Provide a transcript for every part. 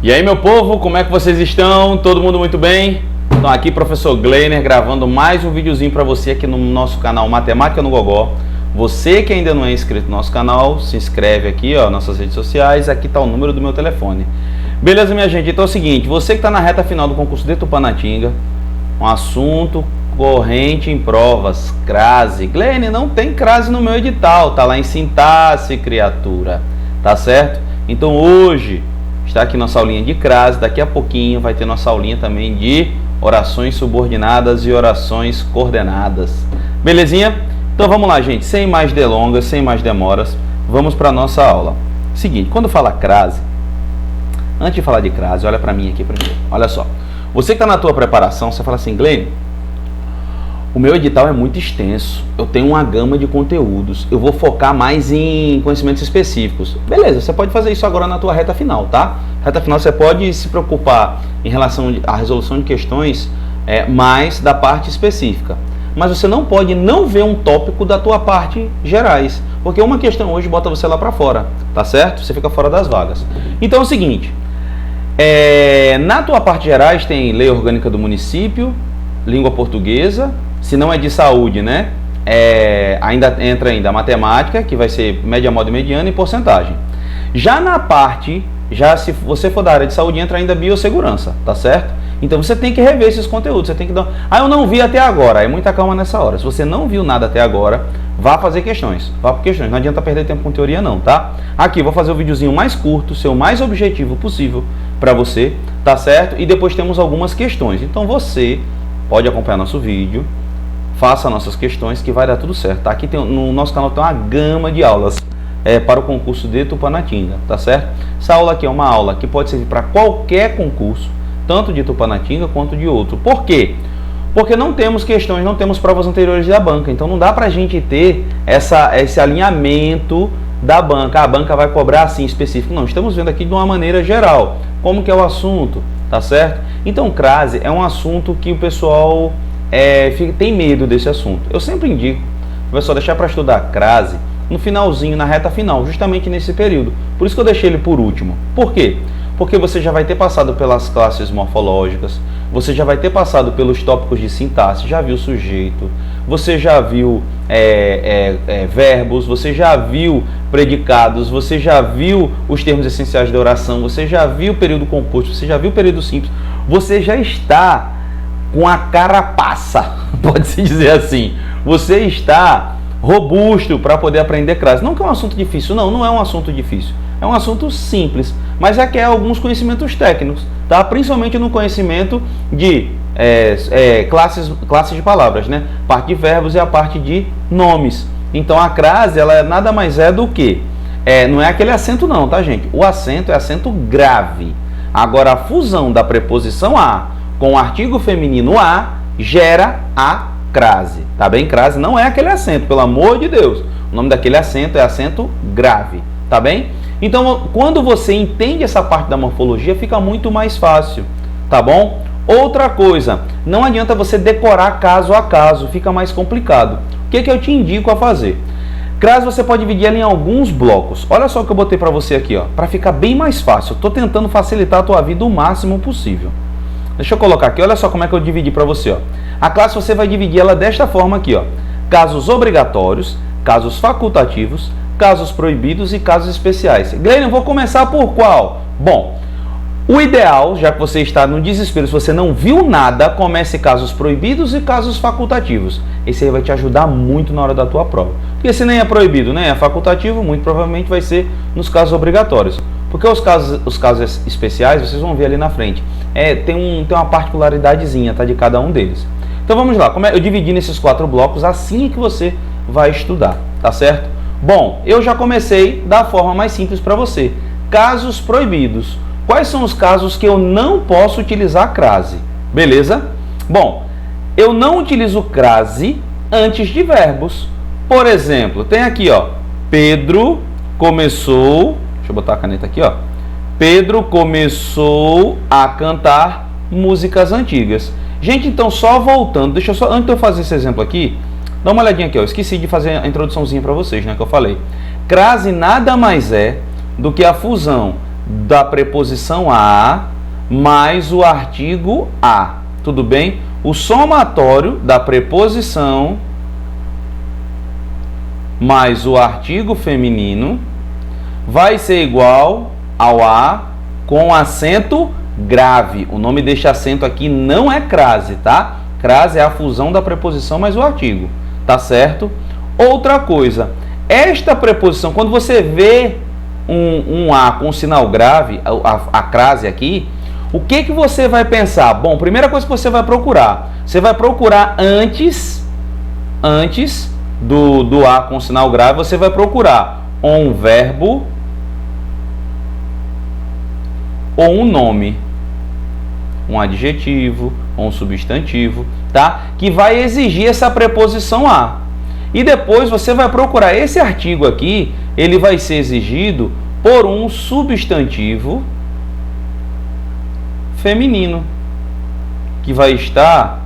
E aí, meu povo, como é que vocês estão? Todo mundo muito bem? Então aqui professor Gleiner gravando mais um videozinho para você aqui no nosso canal Matemática no Gogó. Você que ainda não é inscrito no nosso canal, se inscreve aqui, ó, nas nossas redes sociais. Aqui está o número do meu telefone. Beleza, minha gente? Então é o seguinte, você que está na reta final do concurso de Tupanatinga, um assunto corrente em provas, crase. Gleiner, não tem crase no meu edital, tá lá em sintaxe, criatura, tá certo? Então hoje está aqui nossa aulinha de crase, daqui a pouquinho vai ter nossa aulinha também de orações subordinadas e orações coordenadas. Belezinha? Então vamos lá, gente, sem mais delongas, sem mais demoras, vamos para a nossa aula. Seguinte, quando fala crase, antes de falar de crase, olha para mim aqui primeiro, olha só. Você que está na tua preparação, você fala assim, Gleiner, o meu edital é muito extenso, eu tenho uma gama de conteúdos, eu vou focar mais em conhecimentos específicos. Beleza, você pode fazer isso agora na tua reta final, tá? Reta final você pode se preocupar em relação à resolução de questões mais da parte específica. Mas você não pode não ver um tópico da tua parte gerais, porque uma questão hoje bota você lá para fora, tá certo? Você fica fora das vagas. Então é o seguinte, na tua parte gerais tem lei orgânica do município, língua portuguesa, se não é de saúde, né? Ainda entra a matemática, que vai ser média, modo e mediana e porcentagem. Já na parte, se você for da área de saúde, entra ainda biossegurança, tá certo? Então você tem que rever esses conteúdos, você tem que dar... eu não vi até agora, muita calma nessa hora. Se você não viu nada até agora, vá fazer questões, vá por questões, não adianta perder tempo com teoria não, tá? Aqui, vou fazer o videozinho mais curto, ser o mais objetivo possível para você, tá certo? E depois temos algumas questões, então você pode acompanhar nosso vídeo, faça nossas questões que vai dar tudo certo, tá? Aqui no nosso canal tem uma gama de aulas para o concurso de Tupanatinga, tá certo? Essa aula aqui é uma aula que pode servir para qualquer concurso, tanto de Tupanatinga quanto de outro. Por quê? Porque não temos questões, não temos provas anteriores da banca, então não dá pra gente ter esse alinhamento da banca. A banca vai cobrar assim específico, não, estamos vendo aqui de uma maneira geral, como que é o assunto, tá certo? Então crase é um assunto que o pessoal tem medo desse assunto. Eu sempre indico, pessoal, deixar para estudar crase no finalzinho, na reta final, justamente nesse período. Por isso que eu deixei ele por último. Por quê? Porque você já vai ter passado pelas classes morfológicas, você já vai ter passado pelos tópicos de sintaxe, já viu sujeito, você já viu verbos, você já viu predicados, você já viu os termos essenciais da oração, você já viu o período composto, você já viu o período simples, você já está com a carapaça, pode-se dizer assim, você está robusto para poder aprender crase. Não que é um assunto difícil, não é um assunto difícil, é um assunto simples, mas requer alguns conhecimentos técnicos, tá? Principalmente no conhecimento de classes de palavras, né? Parte de verbos e a parte de nomes. Então a crase, ela nada mais é do que, não é aquele acento não, tá, gente? O acento é acento grave. Agora a fusão da preposição a com o artigo feminino a gera a crase, tá bem? Crase não é aquele acento, pelo amor de Deus. O nome daquele acento é acento grave, tá bem? Então, quando você entende essa parte da morfologia, fica muito mais fácil, tá bom? Outra coisa, não adianta você decorar caso a caso, fica mais complicado. O que eu te indico a fazer? Crase você pode dividir ela em alguns blocos. Olha só o que eu botei para você aqui, ó, para ficar bem mais fácil. Estou tentando facilitar a tua vida o máximo possível. Deixa eu colocar aqui, olha só como é que eu dividi para você, ó. A classe você vai dividir ela desta forma aqui, ó. Casos obrigatórios, casos facultativos, casos proibidos e casos especiais. Gleiner, eu vou começar por qual? Bom, o ideal, já que você está no desespero, se você não viu nada, comece casos proibidos e casos facultativos. Esse aí vai te ajudar muito na hora da tua prova. Porque se nem é proibido, nem é facultativo, muito provavelmente vai ser nos casos obrigatórios. Porque os casos especiais, vocês vão ver ali na frente, tem uma particularidadezinha, tá, de cada um deles. Então vamos lá, eu dividi nesses 4 blocos assim que você vai estudar, tá certo? Bom, eu já comecei da forma mais simples para você. Casos proibidos. Quais são os casos que eu não posso utilizar crase? Beleza? Bom, eu não utilizo crase antes de verbos. Por exemplo, tem aqui, ó, Pedro começou... Deixa eu botar a caneta aqui, ó. Pedro começou a cantar músicas antigas. Gente, então só voltando, antes de eu fazer esse exemplo aqui, dá uma olhadinha aqui, ó. Esqueci de fazer a introduçãozinha para vocês, né, que eu falei. Crase nada mais é do que a fusão da preposição a mais o artigo a. Tudo bem? O somatório da preposição mais o artigo feminino vai ser igual ao a com acento grave. O nome deste acento aqui não é crase, tá? Crase é a fusão da preposição mais o artigo, tá certo? Outra coisa, esta preposição, quando você vê um a com sinal grave, a crase aqui, o que você vai pensar? Bom, primeira coisa que você vai procurar antes do a com sinal grave, você vai procurar um verbo ou um nome, um adjetivo ou um substantivo, tá? Que vai exigir essa preposição a. E depois você vai procurar esse artigo aqui, ele vai ser exigido por um substantivo feminino, que vai estar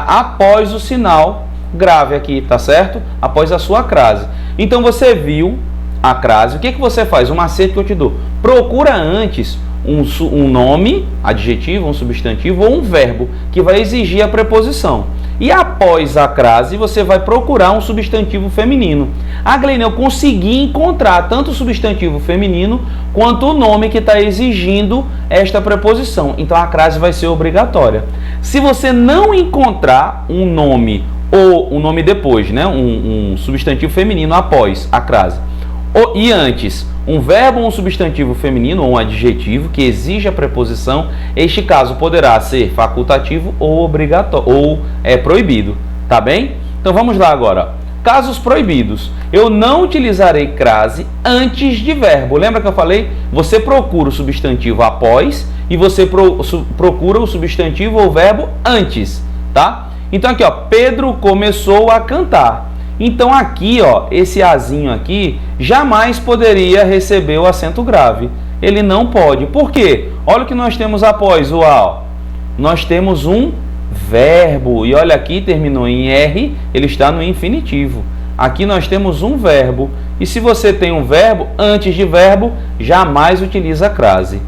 após o sinal grave aqui, tá certo? Após a sua crase. Então você viu a crase, o que você faz? Um macete que eu te dou. Procura antes um nome, adjetivo, um substantivo ou um verbo que vai exigir a preposição. E após a crase, você vai procurar um substantivo feminino. Ah, Gleiner, eu consegui encontrar tanto o substantivo feminino quanto o nome que está exigindo esta preposição. Então a crase vai ser obrigatória. Se você não encontrar um nome ou um nome depois, né, um substantivo feminino após a crase, e antes um verbo ou um substantivo feminino ou um adjetivo que exige a preposição, este caso poderá ser facultativo ou obrigatório ou proibido, tá bem? Então vamos lá agora. Casos proibidos. Eu não utilizarei crase antes de verbo. Lembra que eu falei? Você procura o substantivo após e você procura o substantivo ou verbo antes, tá? Então aqui, ó, Pedro começou a cantar. Então aqui, ó, esse azinho aqui jamais poderia receber o acento grave. Ele não pode. Por quê? Olha o que nós temos após o a. Ó. Nós temos um verbo. E olha aqui, terminou em R, ele está no infinitivo. Aqui nós temos um verbo. E se você tem um verbo, antes de verbo, jamais utiliza a crase.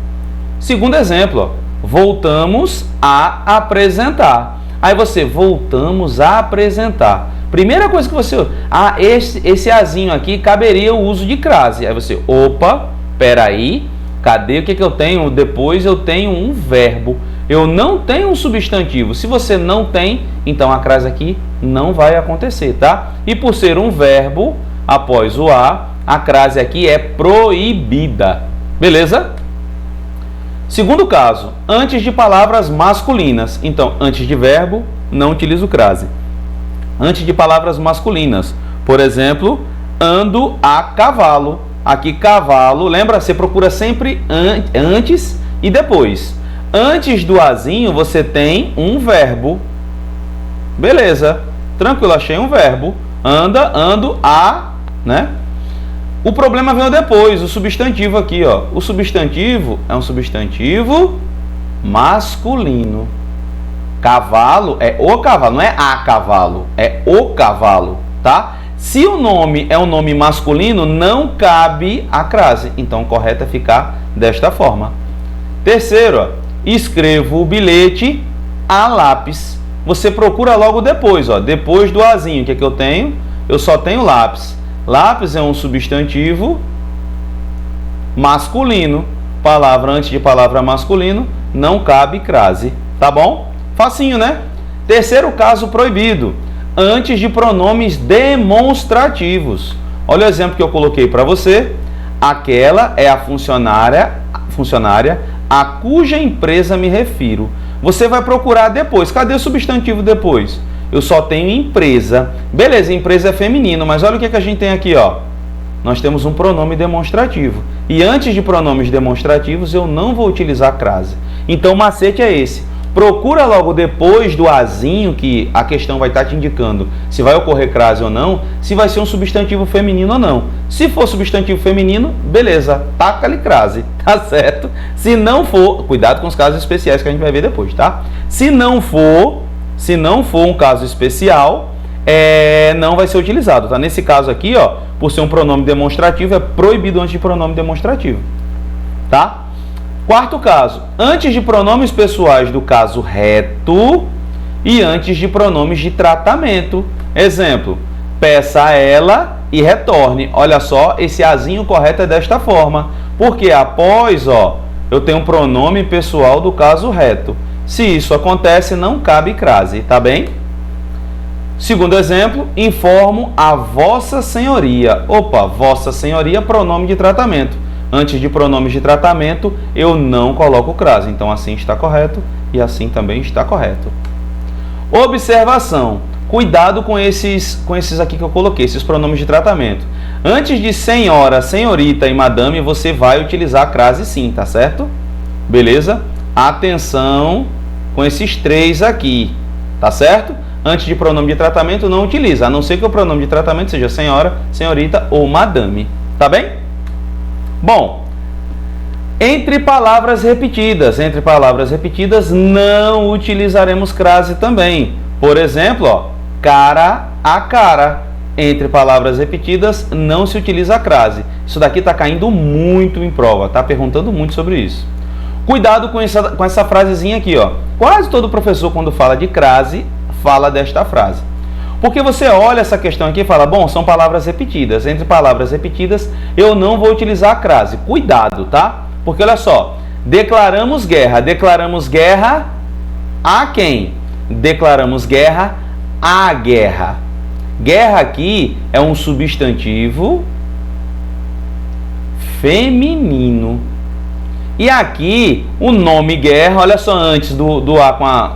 Segundo exemplo, ó, voltamos a apresentar. Aí você, voltamos a apresentar. Primeira coisa que você... Ah, esse azinho aqui caberia o uso de crase. Aí você, opa, peraí, cadê o que eu tenho? Depois eu tenho um verbo. Eu não tenho um substantivo. Se você não tem, então a crase aqui não vai acontecer, tá? E por ser um verbo, após o a crase aqui é proibida. Beleza? Segundo caso, antes de palavras masculinas. Então, antes de verbo, não utilizo crase. Antes de palavras masculinas. Por exemplo, ando a cavalo. Aqui, cavalo, lembra? Você procura sempre antes e depois. Antes do azinho, você tem um verbo. Beleza. Tranquilo, achei um verbo. Anda, ando, a, né? O problema veio depois, o substantivo aqui, ó. O substantivo é um substantivo masculino. Cavalo é o cavalo, não é a cavalo, é o cavalo, tá? Se o nome é um nome masculino, não cabe a crase. Então, o correto é ficar desta forma. Terceiro, ó, escrevo o bilhete a lápis. Você procura logo depois, ó. Depois do azinho, o que é que eu tenho? Eu só tenho lápis. Lápis é um substantivo masculino. Palavra antes de palavra masculino, não cabe crase, tá bom? Facinho, né? Terceiro caso proibido. Antes de pronomes demonstrativos. Olha o exemplo que eu coloquei para você. Aquela é a funcionária a cuja empresa me refiro. Você vai procurar depois. Cadê o substantivo depois? Eu só tenho empresa. Beleza, empresa é feminino, mas olha o que a gente tem aqui, ó. Nós temos um pronome demonstrativo. E antes de pronomes demonstrativos, eu não vou utilizar crase. Então o macete é esse. Procura logo depois do azinho, que a questão vai estar te indicando se vai ocorrer crase ou não, se vai ser um substantivo feminino ou não. Se for substantivo feminino, beleza, taca-lhe crase, tá certo? Se não for, cuidado com os casos especiais que a gente vai ver depois, tá? Se não for um caso especial, não vai ser utilizado, tá? Nesse caso aqui, ó, por ser um pronome demonstrativo, é proibido antes de pronome demonstrativo, tá? Quarto caso, antes de pronomes pessoais do caso reto e antes de pronomes de tratamento. Exemplo, peça a ela e retorne. Olha só, esse azinho correto é desta forma, porque após, ó, eu tenho um pronome pessoal do caso reto. Se isso acontece, não cabe crase, tá bem? Segundo exemplo, informo a vossa senhoria. Opa, vossa senhoria, pronome de tratamento. Antes de pronomes de tratamento, eu não coloco crase. Então, assim está correto e assim também está correto. Observação. Cuidado com esses aqui que eu coloquei, esses pronomes de tratamento. Antes de senhora, senhorita e madame, você vai utilizar a crase sim, tá certo? Beleza? Atenção com esses três aqui, tá certo? Antes de pronome de tratamento, não utiliza, a não ser que o pronome de tratamento seja senhora, senhorita ou madame, tá bem? Bom, entre palavras repetidas não utilizaremos crase também. Por exemplo, ó, cara a cara. Entre palavras repetidas não se utiliza a crase. Isso daqui está caindo muito em prova, tá perguntando muito sobre isso. Cuidado com essa frasezinha aqui, ó. Quase todo professor, quando fala de crase, fala desta frase. Porque você olha essa questão aqui e fala, bom, são palavras repetidas. Entre palavras repetidas, eu não vou utilizar a crase. Cuidado, tá? Porque olha só, declaramos guerra. Declaramos guerra a quem? Declaramos guerra à guerra. Guerra aqui é um substantivo feminino. E aqui, o nome guerra, olha só, antes do A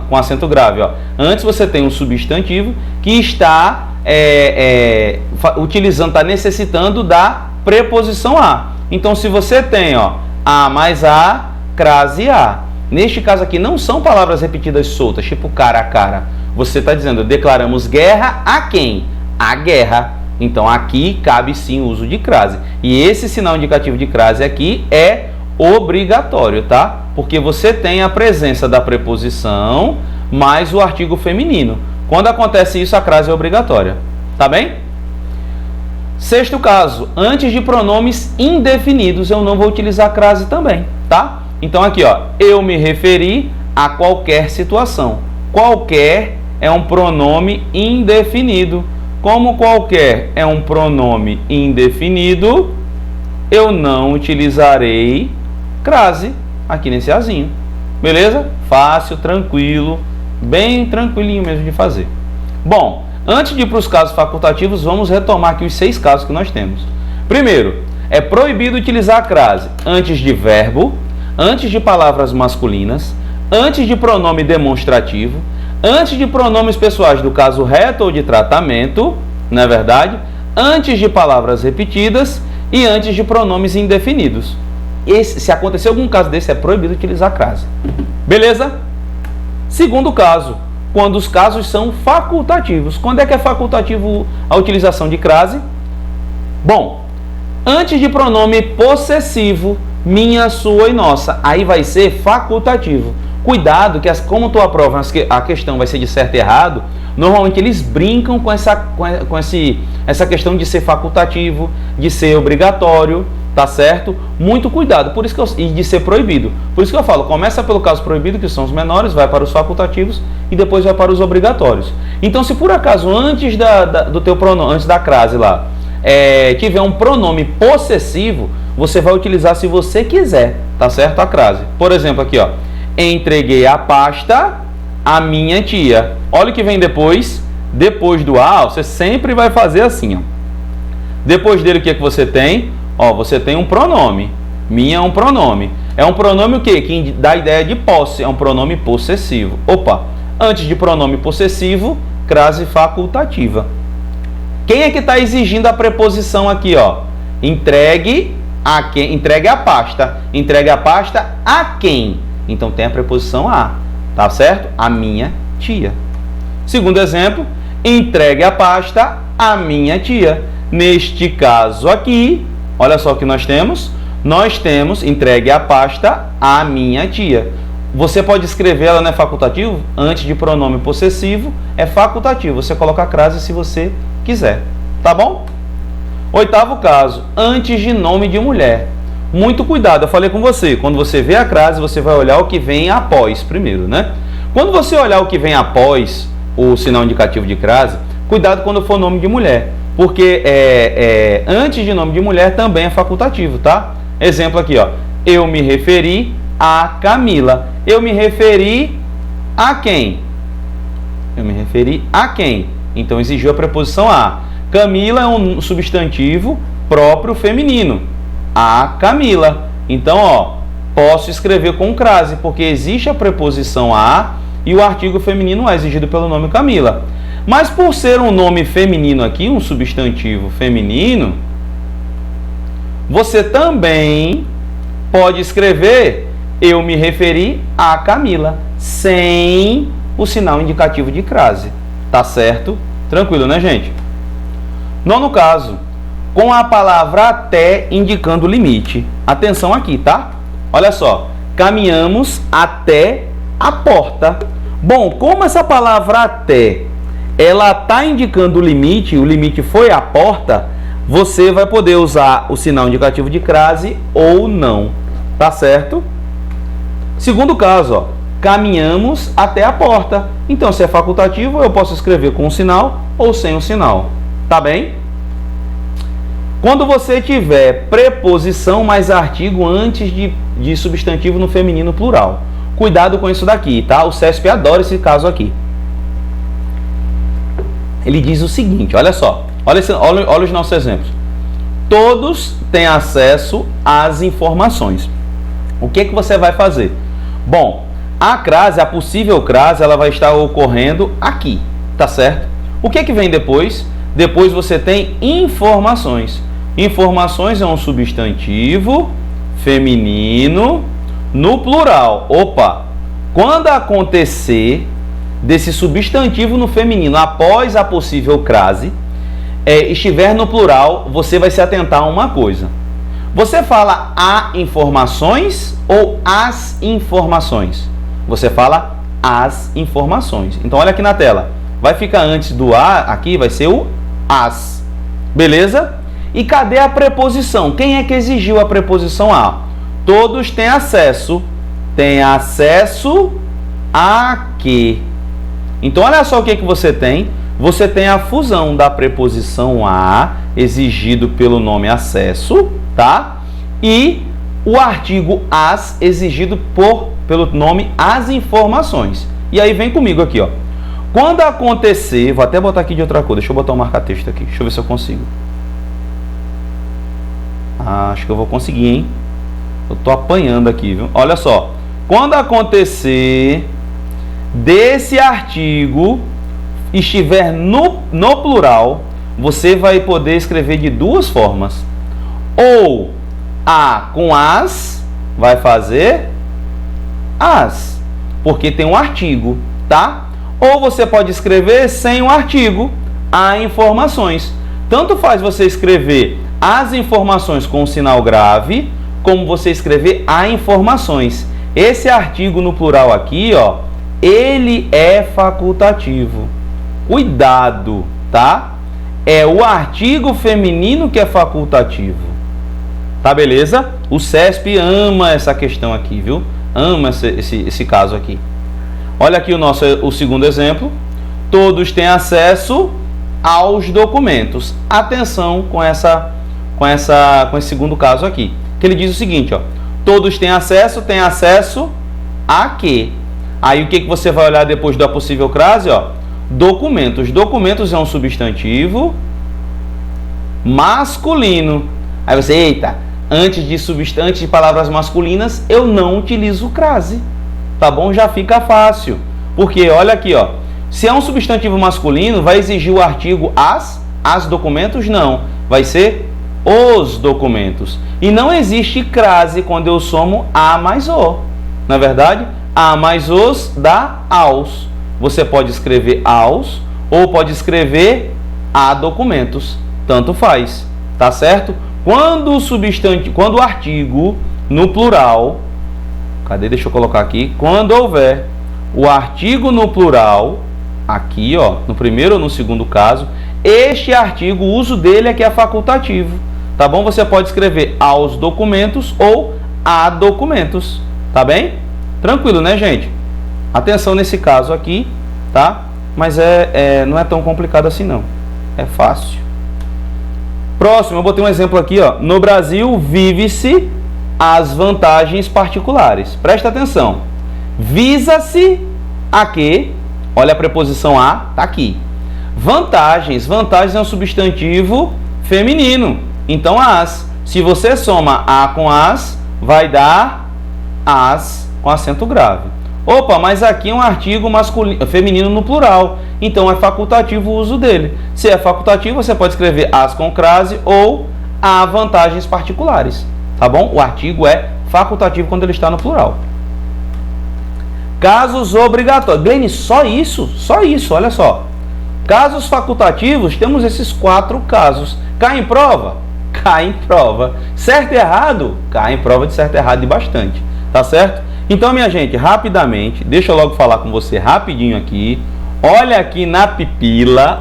com acento grave, ó. Antes você tem um substantivo que está está necessitando da preposição a. Então, se você tem, ó, a mais a, crase a. Neste caso aqui, não são palavras repetidas soltas, tipo cara a cara. Você está dizendo, declaramos guerra a quem? A guerra. Então, aqui cabe sim o uso de crase. E esse sinal indicativo de crase aqui é obrigatório, tá? Porque você tem a presença da preposição mais o artigo feminino. Quando acontece isso, a crase é obrigatória. Tá bem? Sexto caso, antes de pronomes indefinidos, eu não vou utilizar a crase também, tá? Então, aqui, ó, eu me referi a qualquer situação. Qualquer é um pronome indefinido. Como qualquer é um pronome indefinido, eu não utilizarei crase aqui nesse azinho. Beleza? Fácil, tranquilo, bem tranquilinho mesmo de fazer. Bom, antes de ir para os casos facultativos, vamos retomar aqui os 6 casos que nós temos. Primeiro, é proibido utilizar a crase antes de verbo, antes de palavras masculinas, antes de pronome demonstrativo, antes de pronomes pessoais do caso reto ou de tratamento, não é verdade? Antes de palavras repetidas e antes de pronomes indefinidos. Se acontecer algum caso desse, é proibido utilizar crase. Beleza? Segundo caso, quando os casos são facultativos. Quando é que é facultativo a utilização de crase? Bom, antes de pronome possessivo, minha, sua e nossa. Aí vai ser facultativo. Cuidado, que como tu aprova a questão vai ser de certo e errado, normalmente eles brincam com essa questão de ser facultativo, de ser obrigatório, tá certo? Muito cuidado, por isso que e de ser proibido. Por isso que eu falo, começa pelo caso proibido, que são os menores, vai para os facultativos e depois vai para os obrigatórios. Então, se por acaso antes do teu pronome, antes da crase lá, tiver um pronome possessivo, você vai utilizar se você quiser, tá certo? A crase. Por exemplo, aqui, ó. Entreguei a pasta à minha tia. Olha o que vem depois. Depois do A, você sempre vai fazer assim, ó. Depois dele, o que é que você tem? Ó, você tem um pronome. Minha é um pronome. É um pronome o quê? Que dá a ideia de posse. É um pronome possessivo. Opa! Antes de pronome possessivo, crase facultativa. Quem é que está exigindo a preposição aqui, ó? Entregue a quem? Entregue a pasta. Entregue a pasta a quem? Então tem a preposição a, tá certo? A minha tia. Segundo exemplo, entregue a pasta à minha tia. Neste caso aqui, olha só o que nós temos. Nós temos entregue a pasta à minha tia. você pode escrever, ela não é facultativo, antes de pronome possessivo, é facultativo. Você coloca a crase se você quiser, tá bom? Oitavo caso, antes de nome de mulher. Muito cuidado, eu falei com você, quando você vê a crase, você vai olhar o que vem após primeiro, né? Quando você olhar o que vem após o sinal indicativo de crase, cuidado quando for nome de mulher, porque antes de nome de mulher também é facultativo, tá? Exemplo aqui, ó, eu me referi a Camila. Eu me referi a quem? Eu me referi a quem? Então exigiu a preposição a. Camila é um substantivo próprio feminino. A Camila. Então, ó, posso escrever com crase, porque existe a preposição a e o artigo feminino é exigido pelo nome Camila. Mas por ser um nome feminino aqui, um substantivo feminino, você também pode escrever eu me referi a Camila, sem o sinal indicativo de crase. Tá certo? Tranquilo, né, gente? Nono caso, com a palavra até indicando limite. Atenção aqui, tá? Olha só, caminhamos até a porta. Bom, como essa palavra até, ela está indicando o limite foi a porta, você vai poder usar o sinal indicativo de crase ou não. Tá certo? Segundo caso, ó, caminhamos até a porta. Então, se é facultativo, eu posso escrever com um sinal ou sem um sinal. Tá bem? Quando você tiver preposição mais artigo antes de substantivo no feminino plural. Cuidado com isso daqui, tá? O CESP adora esse caso aqui. Ele diz o seguinte, olha só. Olha os nossos exemplos. Todos têm acesso às informações. O que você vai fazer? Bom, a crase, a possível crase, ela vai estar ocorrendo aqui, tá certo? O que vem depois? Depois você tem informações. Informações é um substantivo feminino no plural. Opa! Quando acontecer desse substantivo no feminino após a possível crase, estiver no plural, você vai se atentar a uma coisa. Você fala a informações ou as informações? Você fala as informações. Então, olha aqui na tela. Vai ficar antes do a, aqui vai ser o as. Beleza? E cadê a preposição? Quem é que exigiu a preposição a? Todos têm acesso. Tem acesso a quê? Então, olha só o que você tem. Você tem a fusão da preposição a, exigido pelo nome acesso, tá? E o artigo as, exigido pelo nome as informações. E aí vem comigo aqui, ó. Quando acontecer, vou até botar aqui de outra cor, deixa eu botar um marca-texto aqui, deixa eu ver se eu consigo. Acho que eu vou conseguir, hein? Eu tô apanhando aqui, viu? Olha só. Quando acontecer desse artigo estiver no plural, você vai poder escrever de duas formas. Ou a com as vai fazer as, porque tem um artigo, tá? Ou você pode escrever sem o artigo, a informações. Tanto faz você escrever as informações com o sinal grave, como você escrever a informações. Esse artigo no plural aqui, ó, ele é facultativo. Cuidado, tá? É o artigo feminino que é facultativo. Tá, beleza? O CESP ama essa questão aqui, viu? Ama esse caso aqui. Olha aqui o segundo exemplo. Todos têm acesso aos documentos. Atenção com esse segundo caso aqui. Que ele diz o seguinte, ó. Todos têm acesso a quê? Aí o que você vai olhar depois da possível crase, ó? Documentos. Documentos é um substantivo masculino. Aí você, eita, antes de palavras masculinas, eu não utilizo crase. Tá bom? Já fica fácil. Porque, olha aqui, ó. Se é um substantivo masculino, vai exigir o artigo as documentos? Não. Vai ser os documentos. E não existe crase quando eu somo a mais o. Na verdade, a mais os dá aos. Você pode escrever aos ou pode escrever a documentos. Tanto faz. Tá certo? Quando o artigo no plural Cadê? Deixa eu colocar aqui. Quando houver o artigo no plural, aqui, ó, no primeiro ou no segundo caso, este artigo, o uso dele é que é facultativo, tá bom? Você pode escrever aos documentos ou a documentos, tá bem? Tranquilo, né, gente? Atenção nesse caso aqui, tá? Mas não é tão complicado assim, não. É fácil. Próximo, eu botei um exemplo aqui, ó. No Brasil, vive-se as vantagens particulares. Presta atenção. Visa-se a quê? Olha a preposição a, tá aqui. Vantagens. Vantagens é um substantivo feminino. Então, as. Se você soma a com as, vai dar as com acento grave. Opa, mas aqui é um artigo masculino, feminino no plural. Então, é facultativo o uso dele. Se é facultativo, você pode escrever as com crase ou a vantagens particulares. Tá bom? O artigo é facultativo quando ele está no plural. Casos obrigatórios. Glenn, só isso? Só isso, olha só. Casos facultativos, temos esses 4 casos. Cai em prova? Cai em prova. Certo e errado? Cai em prova de certo e errado e bastante. Tá certo? Então, minha gente, rapidamente, deixa eu logo falar com você rapidinho aqui. Olha aqui na pipila,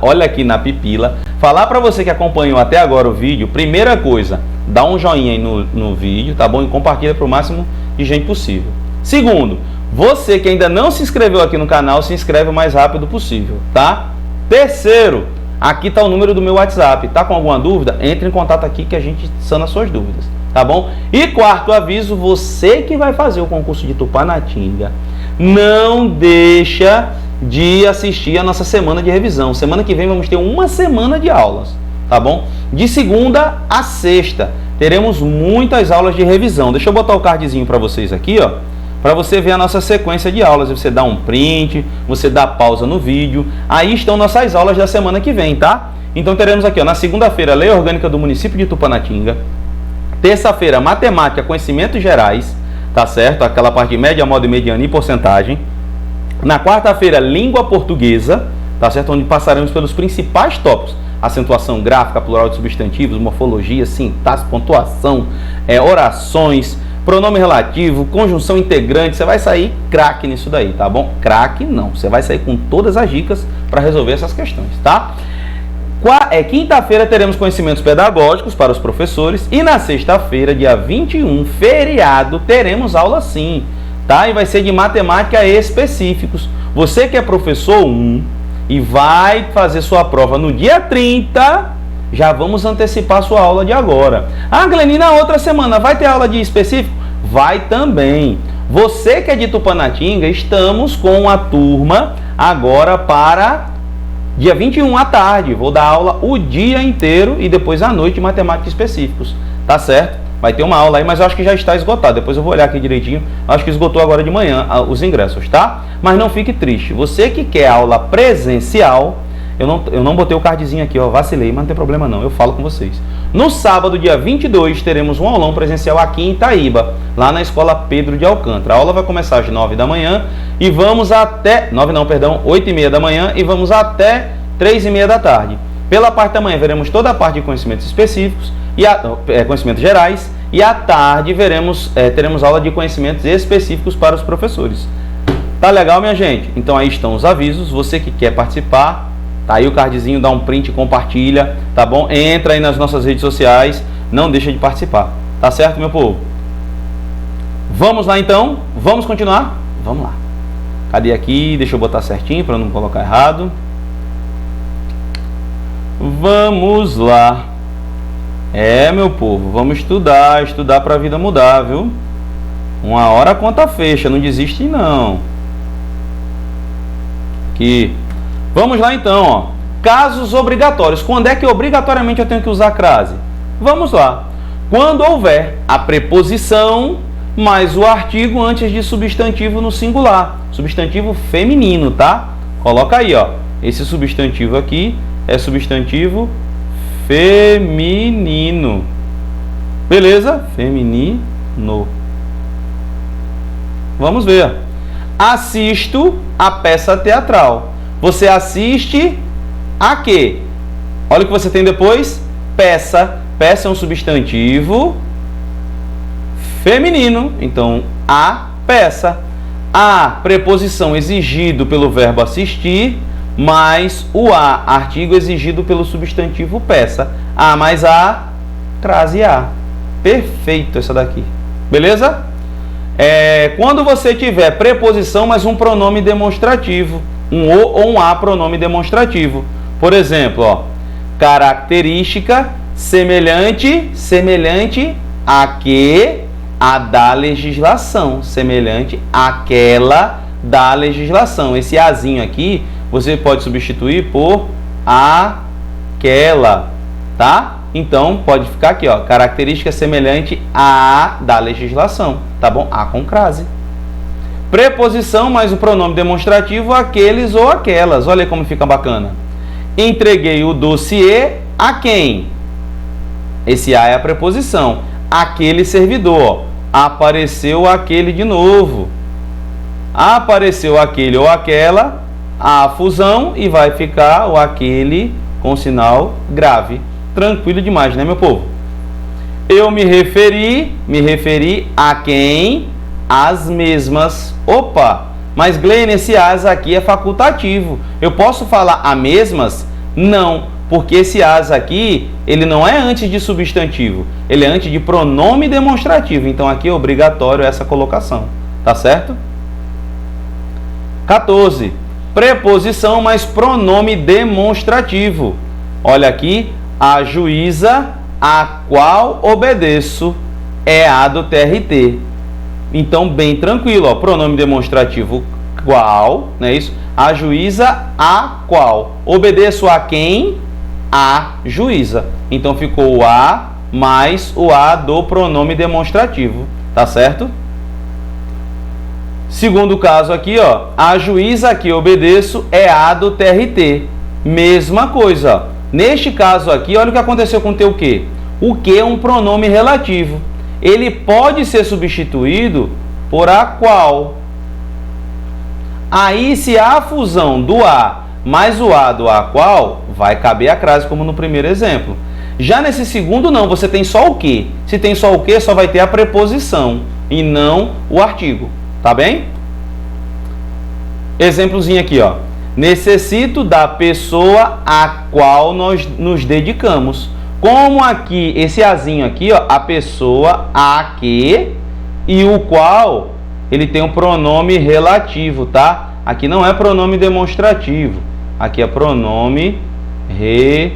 falar para você que acompanhou até agora o vídeo, primeira coisa, dá um joinha aí no vídeo, tá bom? E compartilha para o máximo de gente possível. Segundo, você que ainda não se inscreveu aqui no canal, se inscreve o mais rápido possível, tá? Terceiro, aqui tá o número do meu WhatsApp, tá com alguma dúvida? Entre em contato aqui que a gente sana as suas dúvidas, tá bom? E quarto aviso, você que vai fazer o concurso de Tupanatinga, não deixa de assistir a nossa semana de revisão. Semana que vem vamos ter uma semana de aulas, tá bom? De segunda a sexta teremos muitas aulas de revisão. Deixa eu botar o cardzinho para vocês aqui, ó, para você ver a nossa sequência de aulas. Você dá um print, você dá pausa no vídeo. Aí estão nossas aulas da semana que vem, tá? Então teremos aqui, ó, na segunda-feira, Lei Orgânica do Município de Tupanatinga. Terça-feira, Matemática, Conhecimentos Gerais, tá certo? Aquela parte de média, modo e mediana e porcentagem. Na quarta-feira, Língua Portuguesa, tá certo? Onde passaremos pelos principais tópicos: acentuação gráfica, plural de substantivos, morfologia, sintaxe, pontuação, orações, pronome relativo, conjunção integrante. Você vai sair craque nisso daí, tá bom? Craque não, você vai sair com todas as dicas para resolver essas questões, tá? Quinta-feira teremos conhecimentos pedagógicos para os professores e na sexta-feira, dia 21, feriado, teremos aula sim, tá? E vai ser de matemática específicos. Você que é professor 1 e vai fazer sua prova no dia 30, já vamos antecipar sua aula de agora. Ah, Glenn, na outra semana vai ter aula de específico? Vai também. Você que é de Tupanatinga, estamos com a turma agora para dia 21 à tarde. Vou dar aula o dia inteiro e depois à noite de matemática específicos. Tá certo? Vai ter uma aula aí, mas eu acho que já está esgotado. Depois eu vou olhar aqui direitinho. Acho que esgotou agora de manhã os ingressos, tá? Mas não fique triste. Você que quer aula presencial, eu não botei o cardzinho aqui, ó, vacilei, mas não tem problema não, eu falo com vocês. No sábado, dia 22, teremos um aulão presencial aqui em Itaíba, lá na Escola Pedro de Alcântara. A aula vai começar às 9 da manhã e vamos até... 8h30 da manhã e vamos até 3h30 da tarde. Pela parte da manhã veremos toda a parte de conhecimentos específicos, e conhecimentos gerais, e à tarde teremos aula de conhecimentos específicos para os professores. Tá legal, minha gente? Então aí estão os avisos. Você que quer participar, tá aí o cardzinho, dá um print, compartilha, tá bom? Entra aí nas nossas redes sociais, não deixa de participar. Tá certo, meu povo? Vamos lá então? Vamos continuar? Vamos lá. Cadê aqui? Deixa eu botar certinho para não colocar errado. Vamos lá. Meu povo, vamos estudar para a vida mudar, viu? Uma hora a conta fecha, não desiste não. Aqui. Vamos lá então, ó. Casos obrigatórios. Quando é que obrigatoriamente eu tenho que usar crase? Vamos lá. Quando houver a preposição mais o artigo antes de substantivo no singular. Substantivo feminino, tá? Coloca aí, ó. Esse substantivo aqui é substantivo feminino. Beleza? Feminino. Vamos ver. Assisto a peça teatral. Você assiste a quê? Olha o que você tem depois. Peça. Peça é um substantivo feminino. Então, a peça. A, preposição exigido pelo verbo assistir, mais o a, artigo exigido pelo substantivo peça. A mais a, crase a. Perfeito essa daqui. Beleza? Quando você tiver preposição mais um pronome demonstrativo, um o ou um a pronome demonstrativo. Por exemplo, ó, característica semelhante a que a da legislação, semelhante àquela da legislação. Esse azinho aqui você pode substituir por aquela, tá? Então pode ficar aqui, ó, característica semelhante à da legislação, tá bom? A com crase. Preposição mais o pronome demonstrativo, aqueles ou aquelas. Olha como fica bacana. Entreguei o dossiê a quem? Esse a é a preposição. Aquele servidor, ó. Apareceu aquele de novo. Apareceu aquele ou aquela, a fusão, e vai ficar o aquele com sinal grave. Tranquilo demais, né, meu povo? Eu me referi a quem? As mesmas. Opa! Mas, Glenn, esse as aqui é facultativo. Eu posso falar a mesmas? Não, porque esse as aqui, ele não é antes de substantivo. Ele é antes de pronome demonstrativo. Então, aqui é obrigatório essa colocação. Tá certo? 14. Preposição mais pronome demonstrativo. Olha aqui. A juíza a qual obedeço é a do TRT. Então, bem tranquilo, ó, pronome demonstrativo qual, não é isso? A juíza a qual. Obedeço a quem? A juíza. Então, ficou o a mais o a do pronome demonstrativo, tá certo? Segundo caso aqui, ó, a juíza a que obedeço é a do TRT. Mesma coisa, ó. Neste caso aqui, olha o que aconteceu com o teu que. O que é um pronome relativo. Ele pode ser substituído por a qual. Aí, se a fusão do a mais o a do a qual, vai caber a crase, como no primeiro exemplo. Já nesse segundo, não. Você tem só o que. Se tem só o que, só vai ter a preposição e não o artigo. Tá bem? Exemplozinho aqui, ó. Necessito da pessoa a qual nós nos dedicamos. Como aqui, esse azinho aqui, ó, a pessoa a que, e o qual, ele tem um pronome relativo, tá? Aqui não é pronome demonstrativo. Aqui é pronome relativo.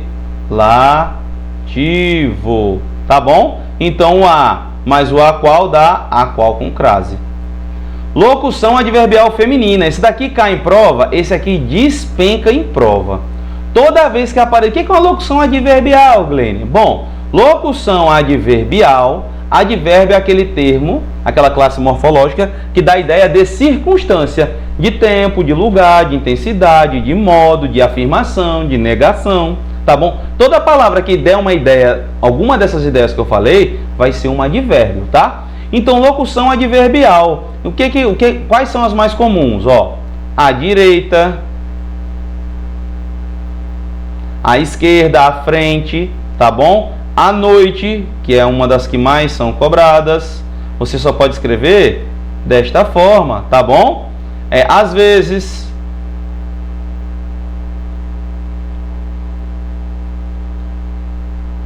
Tá bom? Então, o a mais o a qual dá a qual com crase. Locução adverbial feminina. Esse daqui cai em prova, esse aqui despenca em prova. Toda vez que aparece... O que é uma locução adverbial, Glenn? Bom, locução adverbial, advérbio é aquele termo, aquela classe morfológica que dá a ideia de circunstância, de tempo, de lugar, de intensidade, de modo, de afirmação, de negação, tá bom? Toda palavra que der uma ideia, alguma dessas ideias que eu falei, vai ser um advérbio, tá? Então, locução adverbial. Quais são as mais comuns? Ó, à direita, à esquerda, à frente, tá bom? À noite, que é uma das que mais são cobradas. Você só pode escrever desta forma, tá bom? Às vezes.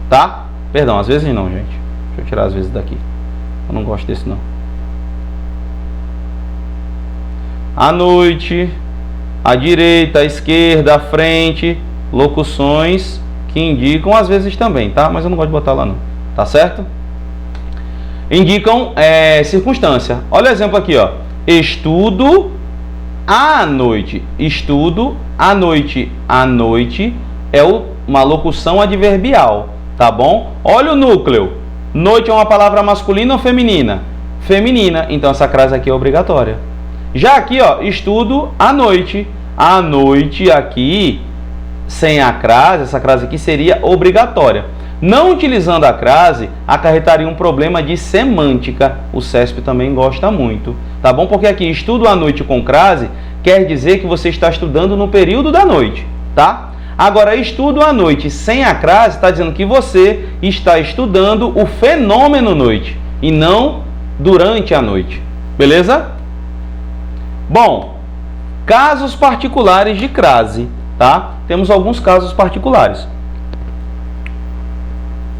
Tá? Perdão, às vezes não, gente. Deixa eu tirar às vezes daqui. Eu não gosto desse não. À noite, à direita, à esquerda, à frente, locuções que indicam às vezes também, tá? Mas eu não gosto de botar lá não, tá certo? Indicam circunstância. Olha o exemplo aqui, ó. Estudo à noite. Estudo à noite. À noite é uma locução adverbial, tá bom? Olha o núcleo. Noite é uma palavra masculina ou feminina? Feminina, então essa crase aqui é obrigatória. Já aqui, ó, estudo à noite. À noite aqui, sem a crase, essa crase aqui seria obrigatória. Não utilizando a crase, acarretaria um problema de semântica. O CESP também gosta muito, tá bom? Porque aqui, estudo à noite com crase, quer dizer que você está estudando no período da noite, tá? Agora, estudo à noite sem a crase está dizendo que você está estudando o fenômeno noite e não durante a noite, Beleza? Bom, casos particulares de crase, tá? Temos alguns casos particulares.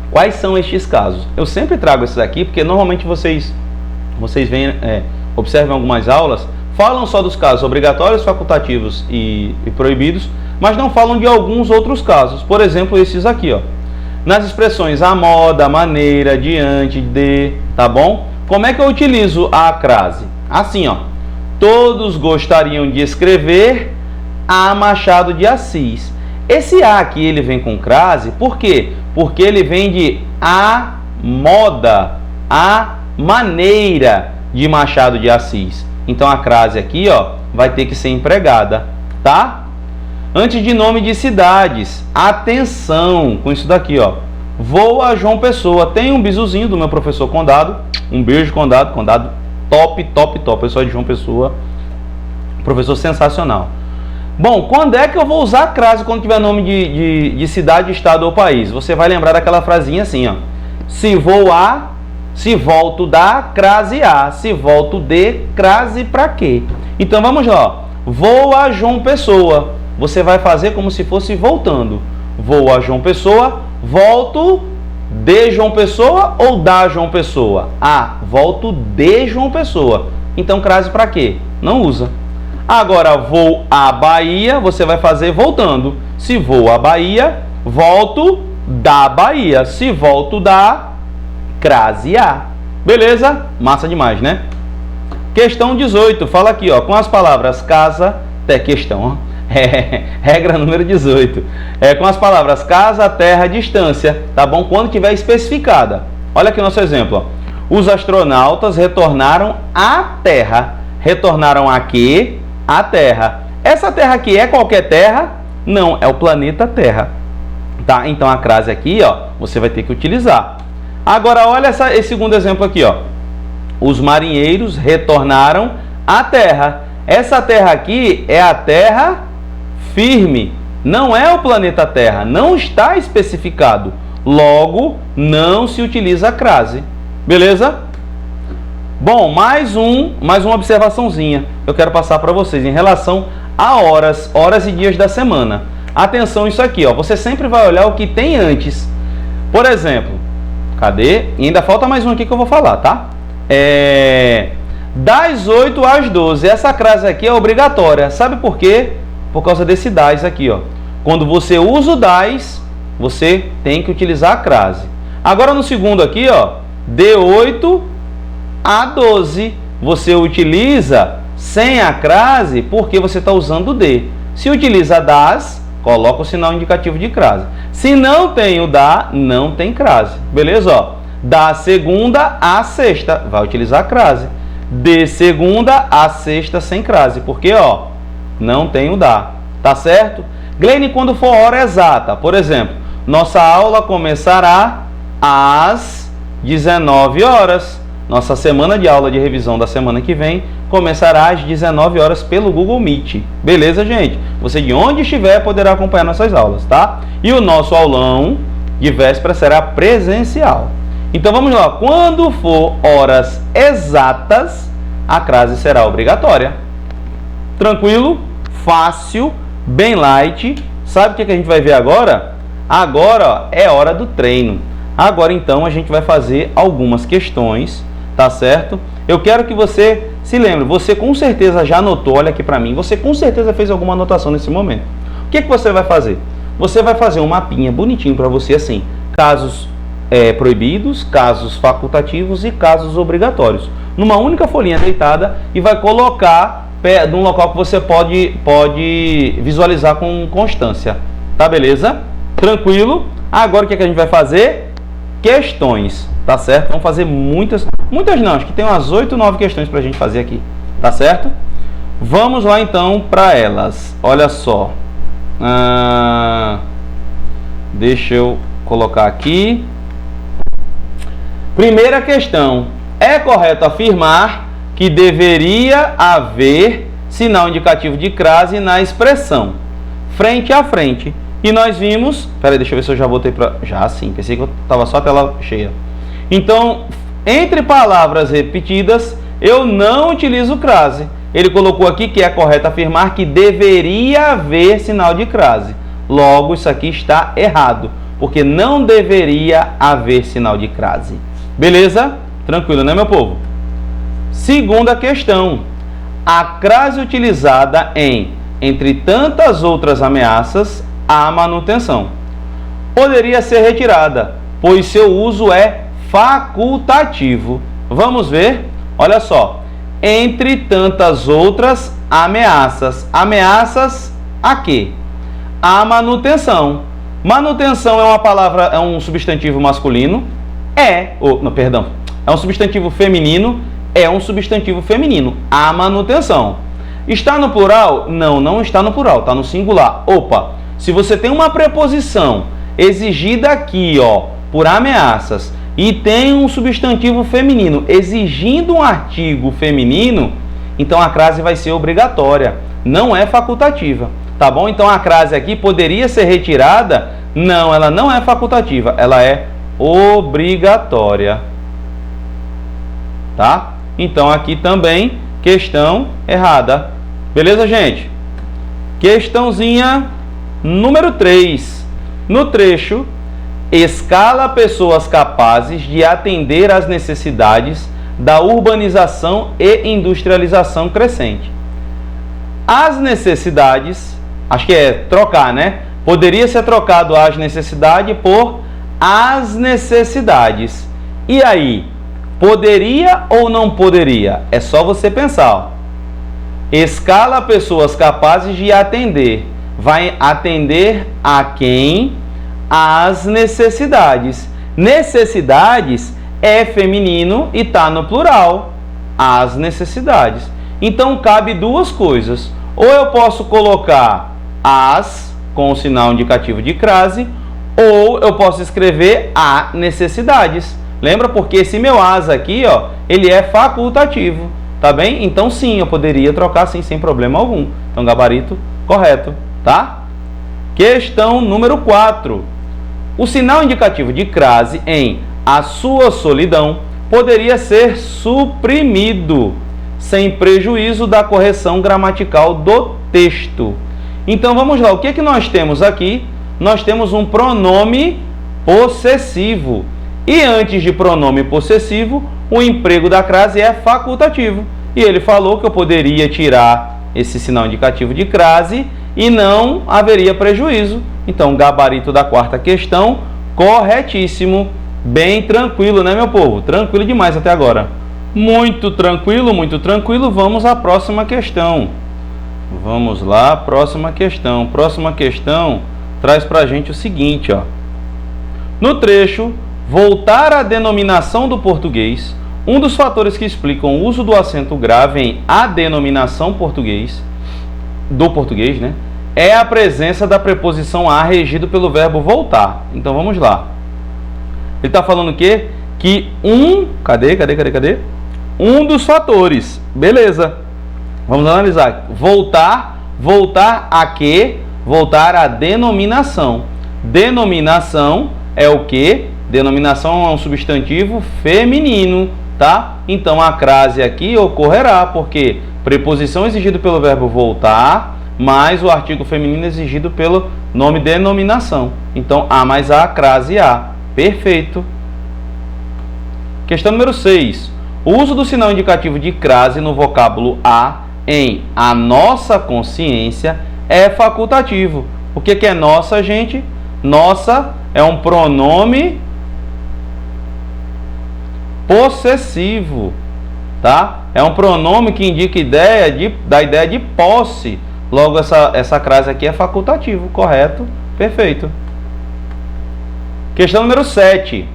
Quais são estes casos? Eu sempre trago esses aqui porque normalmente vocês vêm, observam algumas aulas, falam só dos casos obrigatórios, facultativos e proibidos, mas não falam de alguns outros casos. Por exemplo, esses aqui, ó. Nas expressões a moda, a maneira, diante de, tá bom? Como é que eu utilizo a crase? Assim, ó. Todos gostariam de escrever a Machado de Assis. Esse A aqui, ele vem com crase, por quê? Porque ele vem de a moda, a maneira de Machado de Assis. Então a crase aqui, ó, vai ter que ser empregada, tá? Antes de nome de cidades, atenção com isso daqui, ó. Vou a João Pessoa. Tem um bisuzinho do meu professor Condado. Um beijo, Condado. Condado top, top, top. Eu sou de João Pessoa. Professor sensacional. Bom, quando é que eu vou usar a crase quando tiver nome de cidade, estado ou país? Você vai lembrar daquela frasinha assim, ó. Se vou a, se volto da, crase a. Se volto de, crase pra quê? Então vamos lá, ó. Vou a João Pessoa. Você vai fazer como se fosse voltando. Vou a João Pessoa, volto de João Pessoa ou da João Pessoa? Ah, volto de João Pessoa. Então crase pra quê? Não usa. Agora, vou à Bahia, você vai fazer voltando. Se vou à Bahia, volto da Bahia. Se volto da, crase a. Beleza? Massa demais, né? Questão 18, fala aqui, ó, com as palavras casa, até questão, ó. Regra número 18. Com as palavras casa, terra, distância, tá bom? Quando tiver especificada. Olha aqui o nosso exemplo, ó. Os astronautas retornaram à Terra. Retornaram a quê? A Terra. Essa Terra aqui é qualquer Terra? Não, é o planeta Terra. Tá? Então a crase aqui, ó, você vai ter que utilizar. Agora olha esse segundo exemplo aqui, ó. Os marinheiros retornaram à Terra. Essa Terra aqui é a Terra firme. Não é o planeta Terra, não está especificado. Logo, não se utiliza a crase. Beleza? Bom, mais uma observaçãozinha eu quero passar para vocês em relação a horas e dias da semana. Atenção isso aqui, ó. Você sempre vai olhar o que tem antes. Por exemplo, cadê? E ainda falta mais um aqui que eu vou falar, tá? Das 8 às 12. Essa crase aqui é obrigatória. Sabe por quê? Por causa desse das aqui, ó. Quando você usa o das, você tem que utilizar a crase. Agora no segundo aqui, ó, de 8 a 12, você utiliza sem a crase porque você está usando o de. Se utiliza das, coloca o sinal indicativo de crase. Se não tem o da, não tem crase. Beleza? Ó, da segunda à sexta, vai utilizar a crase. De segunda a sexta sem crase, porque ó, não tem o da. Tá certo? Gleine, quando for hora exata, por exemplo, nossa aula começará às 19 horas. Nossa semana de aula de revisão da semana que vem começará às 19 horas pelo Google Meet. Beleza, gente? Você de onde estiver poderá acompanhar nossas aulas, tá? E o nosso aulão de véspera será presencial. Então vamos lá. Quando for horas exatas, a crase será obrigatória. Tranquilo? Fácil? Bem light? Sabe o que a gente vai ver agora? Agora, ó, é hora do treino. Agora então a gente vai fazer algumas questões, tá certo? Eu quero que você se lembre, você com certeza já anotou, olha aqui para mim, você com certeza fez alguma anotação nesse momento. O que você vai fazer? Você vai fazer um mapinha bonitinho para você assim, casos proibidos, casos facultativos e casos obrigatórios, numa única folhinha deitada e vai colocar num local que você pode visualizar com constância, tá beleza? Tranquilo? Agora o que a gente vai fazer? Questões, tá certo? Vamos fazer muitas não, acho que tem umas 8, 9 questões pra gente fazer aqui, tá certo? Vamos lá então para elas. Olha só, deixa eu colocar aqui. Primeira questão, é correto afirmar que deveria haver sinal indicativo de crase na expressão frente a frente. E nós vimos, peraí, deixa eu ver se eu já botei para, já sim, pensei que eu tava só a tela cheia. Então, entre palavras repetidas, eu não utilizo crase. Ele colocou aqui que é correto afirmar que deveria haver sinal de crase. Logo, isso aqui está errado, porque não deveria haver sinal de crase. Beleza? Tranquilo, né, meu povo? Segunda questão. A crase utilizada entre tantas outras ameaças, à manutenção poderia ser retirada, pois seu uso é facultativo. Vamos ver? Olha só. Entre tantas outras ameaças. Ameaças a quê? A manutenção. Manutenção é uma palavra, é um substantivo masculino? É um substantivo feminino? É um substantivo feminino. A manutenção. Está no plural? Não, não está no plural, está no singular. Opa, se você tem uma preposição exigida aqui, ó, por ameaças, e tem um substantivo feminino exigindo um artigo feminino, então a crase vai ser obrigatória, não é facultativa, tá bom? Então a crase aqui poderia ser retirada? Não, ela não é facultativa, ela é obrigatória, tá? Então aqui também, questão errada. Beleza, gente? Questãozinha número 3. No trecho, escala pessoas capazes de atender às necessidades da urbanização e industrialização crescente. As necessidades, acho que é trocar, né? Poderia ser trocado as necessidades por as necessidades. E aí, poderia ou não poderia? É só você pensar, ó. Escala pessoas capazes de atender. Vai atender a quem? As necessidades. Necessidades é feminino e está no plural. As necessidades. Então cabe duas coisas. Ou eu posso colocar as com o sinal indicativo de crase, ou eu posso escrever a necessidades. Lembra? Porque esse meu as aqui, ó, ele é facultativo. Tá bem? Então sim, eu poderia trocar sim, sem problema algum. Então gabarito correto, tá? Questão número 4. O sinal indicativo de crase em a sua solidão poderia ser suprimido, sem prejuízo da correção gramatical do texto. Então vamos lá, o que é que nós temos aqui? Nós temos um pronome possessivo. E antes de pronome possessivo, o emprego da crase é facultativo. E ele falou que eu poderia tirar esse sinal indicativo de crase e não haveria prejuízo. Então, gabarito da quarta questão, corretíssimo. Bem tranquilo, né, meu povo? Tranquilo demais até agora. Muito tranquilo, muito tranquilo. Vamos à próxima questão. Vamos lá, próxima questão. Próxima questão traz pra gente o seguinte, ó. No trecho, voltar à denominação do português, um dos fatores que explicam o uso do acento grave em a denominação do português, né, é a presença da preposição a regido pelo verbo voltar. Então vamos lá. Ele está falando o quê? Que cadê? Um dos fatores. Beleza. Vamos analisar. Voltar a quê? Voltar à denominação. Denominação é o quê? Denominação é um substantivo feminino, tá? Então a crase aqui ocorrerá, porque preposição exigida pelo verbo voltar, mais o artigo feminino exigido pelo nome denominação. Então a mais a, crase a. Perfeito. Questão número 6. O uso do sinal indicativo de crase no vocábulo a em a nossa consciência é facultativo. O que é nossa, gente? Nossa é um pronome possessivo, tá? É um pronome que indica da ideia de posse. Logo, essa crase aqui é facultativo, correto? Perfeito. Questão número 7.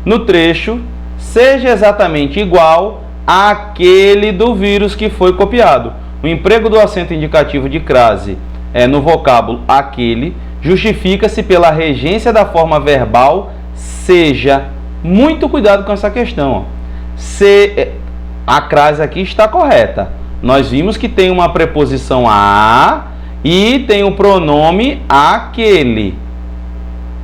No trecho, seja exatamente igual àquele do vírus que foi copiado. O emprego do acento indicativo de crase no vocábulo aquele justifica-se pela regência da forma verbal seja. Muito cuidado com essa questão. A crase aqui está correta. Nós vimos que tem uma preposição a e tem o pronome aquele.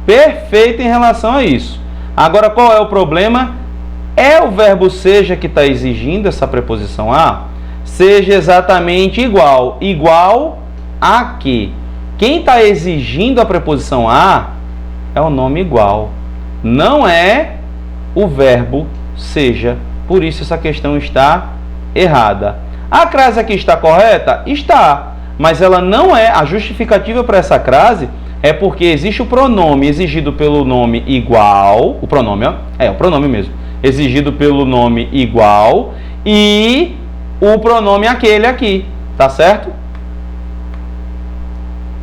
Perfeito em relação a isso. Agora, qual é o problema? É o verbo seja que está exigindo essa preposição a? Seja exatamente igual. Igual a quê? Quem está exigindo a preposição a é o nome igual. Não é o verbo seja. Por isso essa questão está errada. A crase aqui está correta? Está. Mas ela não é. A justificativa para essa crase é porque existe o pronome exigido pelo nome igual. O pronome, ó. É o pronome mesmo. Exigido pelo nome igual. E o pronome aquele aqui. Tá certo?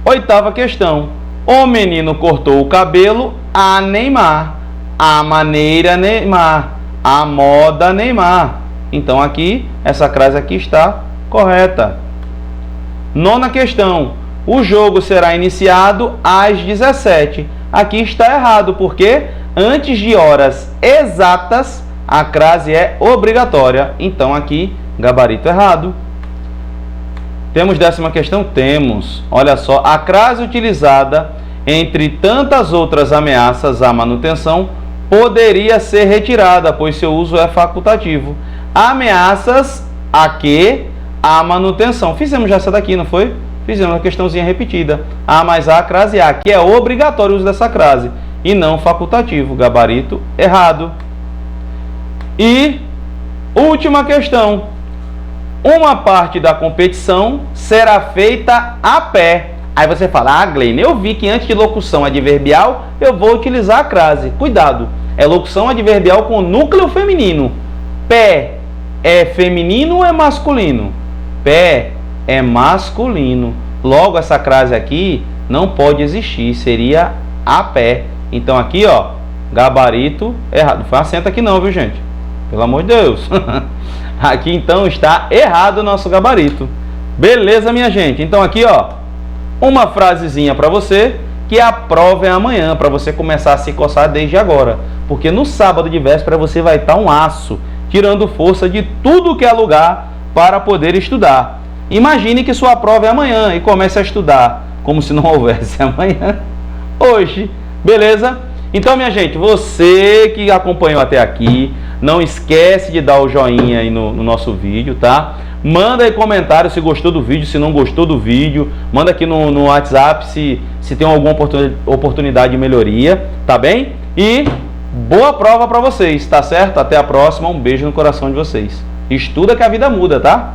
Oitava questão. O menino cortou o cabelo a Neymar. A maneira Neymar. A moda Neymar. Então aqui, essa crase aqui está correta. Nona questão. O jogo será iniciado às 17. Aqui está errado, porque antes de horas exatas, a crase é obrigatória. Então aqui, gabarito errado. Temos 10ª questão? Temos. Olha só, a crase utilizada entre tantas outras ameaças à manutenção poderia ser retirada, pois seu uso é facultativo. Ameaças a quê? A manutenção. Fizemos já essa daqui, não foi? Fizemos uma questãozinha repetida. A mais a crase a, que é obrigatório o uso dessa crase e não facultativo. Gabarito errado. E última questão. Uma parte da competição será feita a pé. Aí você fala, ah, Gleiner, eu vi que antes de locução adverbial eu vou utilizar a crase. Cuidado, é locução adverbial com núcleo feminino. Pé é feminino ou é masculino? Pé é masculino. Logo, essa crase aqui não pode existir, seria a pé. Então aqui, ó, gabarito errado. Não foi acento aqui não, viu, gente? Pelo amor de Deus. Aqui então está errado o nosso gabarito. Beleza, minha gente? Então aqui, ó, uma frasezinha para você, que a prova é amanhã, para você começar a se coçar desde agora. Porque no sábado de véspera você vai estar um aço, tirando força de tudo que é lugar para poder estudar. Imagine que sua prova é amanhã e comece a estudar como se não houvesse amanhã, hoje. Beleza? Então, minha gente, você que acompanhou até aqui, não esquece de dar o joinha aí no nosso vídeo, tá? Manda aí comentário se gostou do vídeo, se não gostou do vídeo. Manda aqui no WhatsApp se tem alguma oportunidade de melhoria, tá bem? E boa prova para vocês, tá certo? Até a próxima, um beijo no coração de vocês. Estuda que a vida muda, tá?